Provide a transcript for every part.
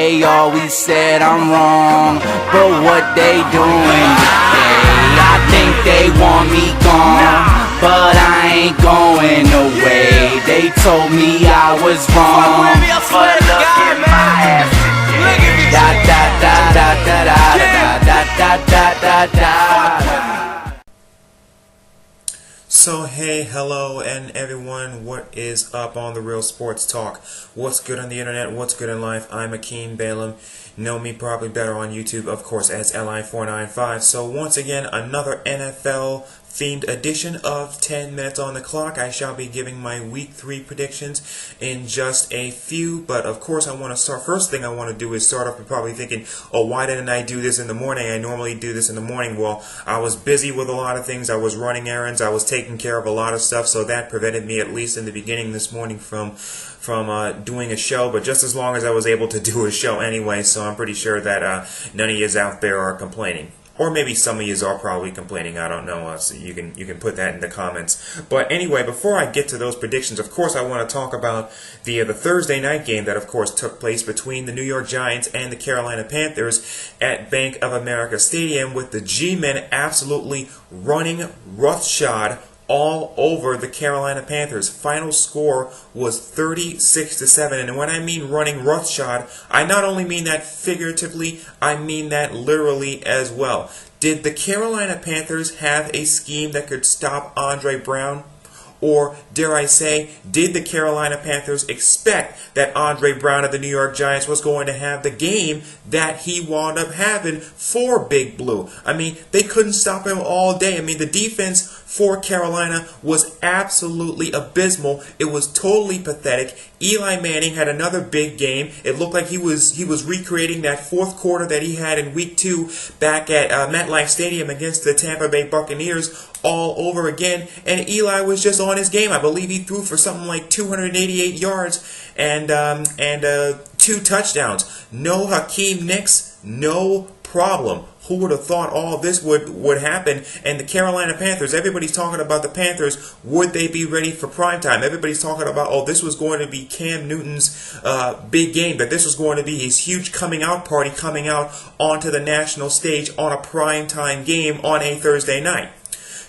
they always said I'm wrong, but what they doing today? I think they want me gone, but I ain't going away. They told me I was wrong, but look at my ass today. Da da da da da da da da da da. So hey, hello, and everyone, what is up on The Real Sports Talk? What's good on the internet? What's good in life? I'm Akeem Balaam. Know me probably better on YouTube, of course, as Li495. So once again, another NFL themed edition of 10 Minutes on the Clock. I shall be giving my Week 3 predictions in just a few, but of course I want to start. First thing I want to do is start off with probably thinking, oh, why didn't I do this in the morning? I normally do this in the morning. Well, I was busy with a lot of things. I was running errands. I was taking care of a lot of stuff, so that prevented me, at least in the beginning this morning, from doing a show. But just as long as I was able to do a show anyway, so I'm pretty sure that none of yous out there are complaining. Or maybe some of you are probably complaining. I don't know. So you can put that in the comments. But anyway, before I get to those predictions, of course, I want to talk about the Thursday night game that, of course, took place between the New York Giants and the Carolina Panthers at Bank of America Stadium, with the G-men absolutely running roughshod all over the Carolina Panthers. Final score was 36-7, and when I mean running roughshod, I not only mean that figuratively, I mean that literally as well. Did the Carolina Panthers have a scheme that could stop Andre Brown? Or, dare I say, did the Carolina Panthers expect that Andre Brown of the New York Giants was going to have the game that he wound up having for Big Blue? I mean, they couldn't stop him all day. I mean, the defense for Carolina was absolutely abysmal. It was totally pathetic. Eli Manning had another big game. It looked like he was recreating that fourth quarter that he had in Week 2 back at MetLife Stadium against the Tampa Bay Buccaneers all over again. And Eli was just on his game. I believe he threw for something like 288 yards and 2 touchdowns. No Hakeem Nicks, no problem. Who would have thought all this would happen? And the Carolina Panthers, everybody's talking about the Panthers. Would they be ready for primetime? Everybody's talking about, oh, this was going to be Cam Newton's big game, that this was going to be his huge coming out party, coming out onto the national stage on a primetime game on a Thursday night.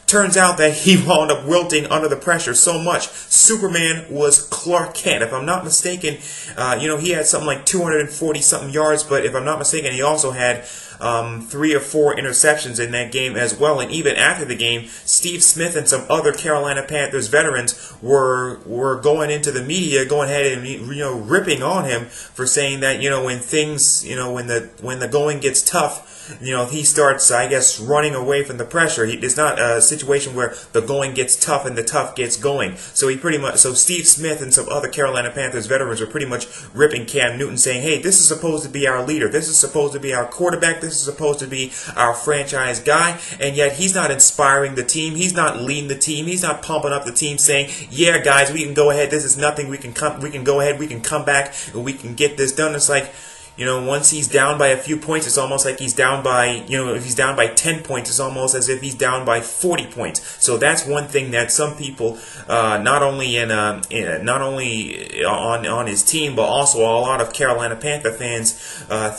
Turns out that he wound up wilting under the pressure so much. Superman was Clark Kent. If I'm not mistaken, he had something like 240-something yards, but if I'm not mistaken, he also had 3 or 4 interceptions in that game as well. And even after the game, Steve Smith and some other Carolina Panthers veterans were going into the media, going ahead and ripping on him for saying that when things when the going gets tough, he starts, I guess, running away from the pressure. It's not a situation where the going gets tough and the tough gets going. So Steve Smith and some other Carolina Panthers veterans were pretty much ripping Cam Newton, saying, hey, this is supposed to be our leader. This is supposed to be our quarterback. This is supposed to be our franchise guy. And yet he's not inspiring the team. He's not leading the team. He's not pumping up the team, saying, yeah, guys, we can go ahead. This is nothing. We can go ahead. We can come back and we can get this done. It's like, once he's down by a few points, it's almost like he's down by, if he's down by 10 points, it's almost as if he's down by 40 points. So that's one thing that some people, not only on his team, but also a lot of Carolina Panther fans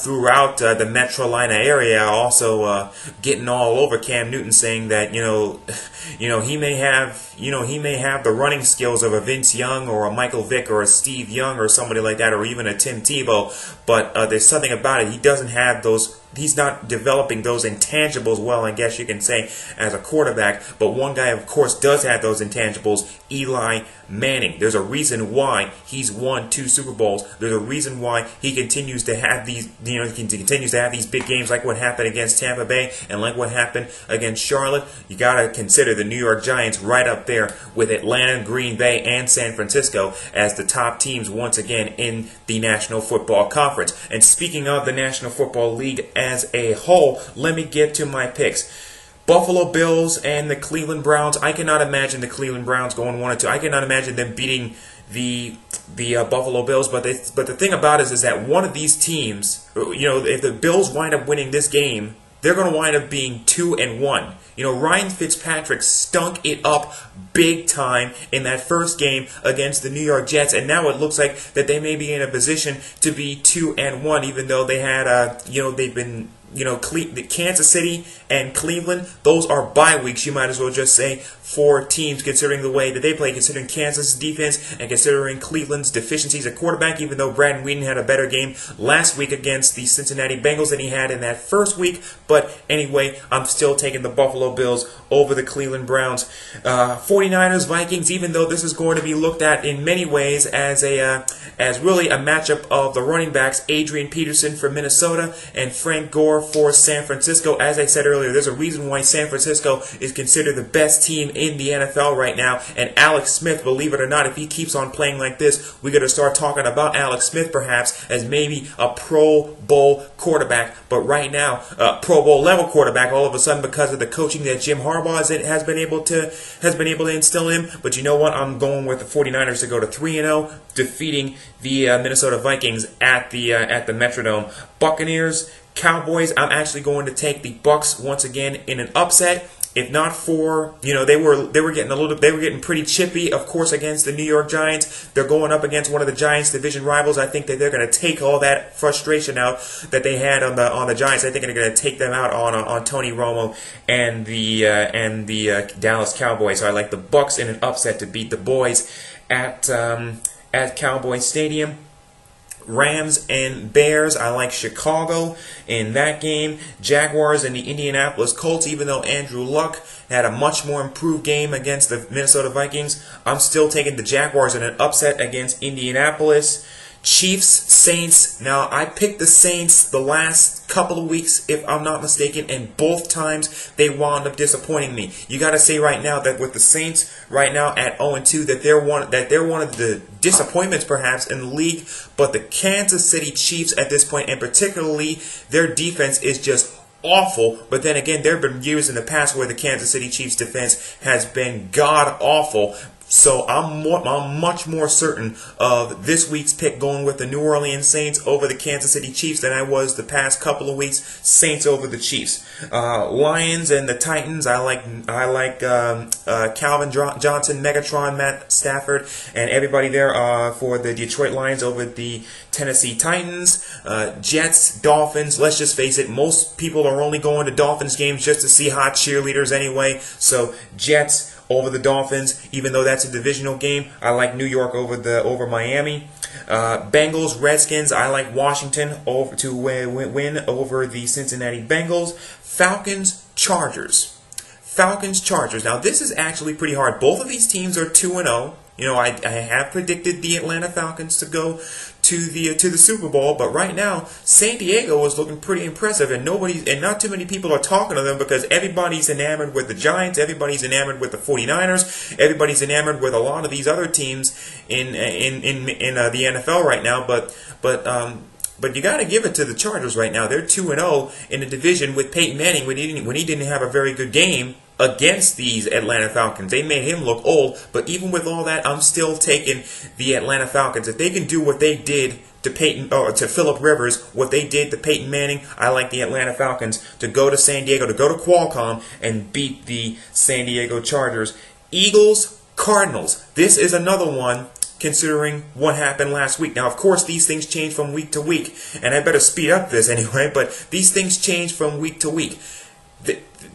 throughout the Metrolina area, also getting all over Cam Newton, saying that he may have the running skills of a Vince Young or a Michael Vick or a Steve Young or somebody like that, or even a Tim Tebow, but there's something about it. He doesn't have those. He's not developing those intangibles well, I guess you can say, as a quarterback. But one guy, of course, does have those intangibles, Eli Manning. There's a reason why he's won 2 Super Bowls. There's a reason why he continues to have these, continues to have these big games like what happened against Tampa Bay and like what happened against Charlotte. You got to consider the New York Giants right up there with Atlanta, Green Bay, and San Francisco as the top teams once again in the National Football Conference. And speaking of the National Football League as a whole, let me get to my picks. Buffalo Bills and the Cleveland Browns. I cannot imagine the Cleveland Browns going 1-2. I cannot imagine them beating the Buffalo Bills. But the thing about it is that one of these teams, if the Bills wind up winning this game, they're going to wind up being 2-1. You know, Ryan Fitzpatrick stunk it up big time in that first game against the New York Jets, and now it looks like that they may be in a position to be 2-1, even though they had, they've been, the Kansas City and Cleveland, those are bye weeks, you might as well just say, for teams, considering the way that they play, considering Kansas' defense and considering Cleveland's deficiencies at quarterback, even though Brandon Whedon had a better game last week against the Cincinnati Bengals than he had in that first week. But anyway, I'm still taking the Buffalo Bills over the Cleveland Browns. 49ers, Vikings, even though this is going to be looked at in many ways as really a matchup of the running backs, Adrian Peterson for Minnesota and Frank Gore for San Francisco. As I said earlier, there's a reason why San Francisco is considered the best team in the NFL right now, and Alex Smith, believe it or not, if he keeps on playing like this, we're going to start talking about Alex Smith perhaps as maybe a Pro Bowl quarterback, but right now, Pro Bowl level quarterback all of a sudden because of the coaching that Jim Harbaugh has been able to instill in. But you know what? I'm going with the 49ers to go to 3-0, defeating the Minnesota Vikings at the Metrodome. Buccaneers, Cowboys, I'm actually going to take the Bucs once again in an upset. If not for, they were getting pretty chippy, of course, against the New York Giants. They're going up against one of the Giants' division rivals. I think that they're going to take all that frustration out that they had on the Giants. I think they're going to take them out on Tony Romo and the Dallas Cowboys. So I like the Bucs in an upset to beat the boys at Cowboy Stadium. Rams and Bears, I like Chicago in that game. Jaguars and the Indianapolis Colts, even though Andrew Luck had a much more improved game against the Minnesota Vikings, I'm still taking the Jaguars in an upset against Indianapolis. Chiefs, Saints. Now, I picked the Saints the last couple of weeks, if I'm not mistaken, and both times they wound up disappointing me. You got to say right now that with the Saints right now at 0-2, that they're one of the disappointments perhaps in the league. But the Kansas City Chiefs at this point, and particularly their defense, is just awful. But then again, there have been years in the past where the Kansas City Chiefs defense has been god awful. So I'm much more certain of this week's pick going with the New Orleans Saints over the Kansas City Chiefs than I was the past couple of weeks. Saints over the Chiefs. Lions and the Titans. I like Calvin Johnson, Megatron, Matt Stafford, and everybody there for the Detroit Lions over the Tennessee Titans. Jets, Dolphins. Let's just face it, most people are only going to Dolphins games just to see hot cheerleaders anyway. So Jets over the Dolphins, even though that's a divisional game. I like New York over Miami. Bengals, Redskins. I like Washington to win over the Cincinnati Bengals. Falcons, Chargers. Falcons, Chargers. Now this is actually pretty hard. Both of these teams are 2-0. I have predicted the Atlanta Falcons to go to the Super Bowl, but right now San Diego is looking pretty impressive, and not too many people are talking to them because everybody's enamored with the Giants, everybody's enamored with the 49ers, everybody's enamored with a lot of these other teams in the NFL right now, but you got to give it to the Chargers right now. They're 2-0 in the division with Peyton Manning when he didn't have a very good game against these Atlanta Falcons. They made him look old, but even with all that, I'm still taking the Atlanta Falcons. If they can do what they did to Phillip Rivers, what they did to Peyton Manning, I like the Atlanta Falcons to go to San Diego, to go to Qualcomm and beat the San Diego Chargers. Eagles, Cardinals. This is another one considering what happened last week. Now, of course, these things change from week to week, and I better speed up this anyway, but these things change from week to week.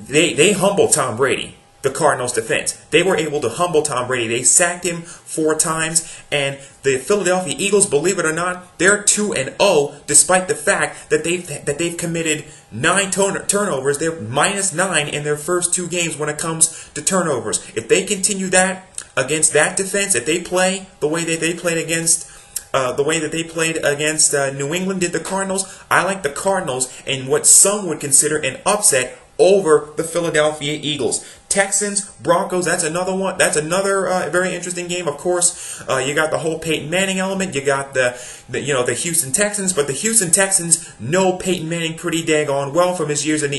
They humbled Tom Brady, the Cardinals defense. They were able to humble Tom Brady. They sacked him 4 times, and the Philadelphia Eagles, believe it or not, they're 2-0 despite the fact that they've committed 9 turnovers. They're -9 in their first 2 games when it comes to turnovers. If they continue that against that defense, if they play the way that they played against New England did the Cardinals, I like the Cardinals in what some would consider an upset over the Philadelphia Eagles. Texans, Broncos, that's another one. That's another very interesting game. Of course, you got the whole Peyton Manning element. You got the Houston Texans, but the Houston Texans know Peyton Manning pretty daggone well from his years in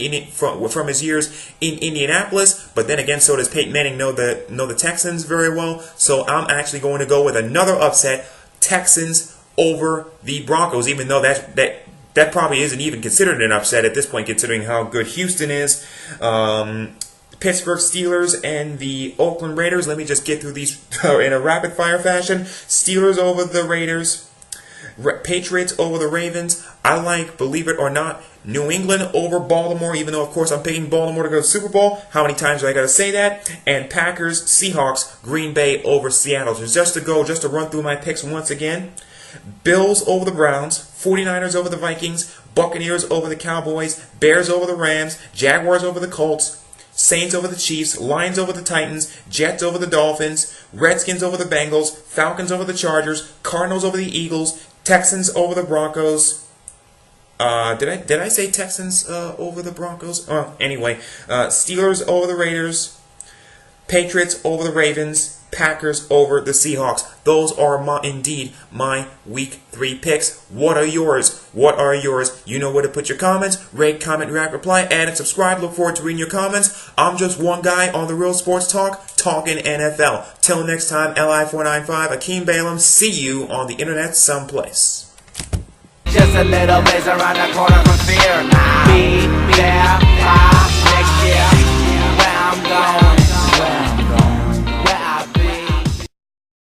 Indianapolis. But then again, so does Peyton Manning know the Texans very well. So I'm actually going to go with another upset: Texans over the Broncos. Even though that that probably isn't even considered an upset at this point, considering how good Houston is. Pittsburgh Steelers and the Oakland Raiders. Let me just get through these in a rapid-fire fashion. Steelers over the Raiders. Patriots over the Ravens. I like, believe it or not, New England over Baltimore, even though, of course, I'm picking Baltimore to go to the Super Bowl. How many times do I got to say that? And Packers, Seahawks, Green Bay over Seattle. So just to run through my picks once again. Bills over the Browns, 49ers over the Vikings, Buccaneers over the Cowboys, Bears over the Rams, Jaguars over the Colts, Saints over the Chiefs, Lions over the Titans, Jets over the Dolphins, Redskins over the Bengals, Falcons over the Chargers, Cardinals over the Eagles, Texans over the Broncos. Did I say Texans over the Broncos? Anyway, Steelers over the Raiders, Patriots over the Ravens, Packers over the Seahawks. Those are indeed my Week 3 picks. What are yours? What are yours? You know where to put your comments. Rate, comment, react, reply, add, and subscribe. Look forward to reading your comments. I'm just one guy on the Real Sports Talk, talking NFL. Till next time, Li495, Akeem Balaam. See you on the internet someplace. Just a little ways around the corner from fear.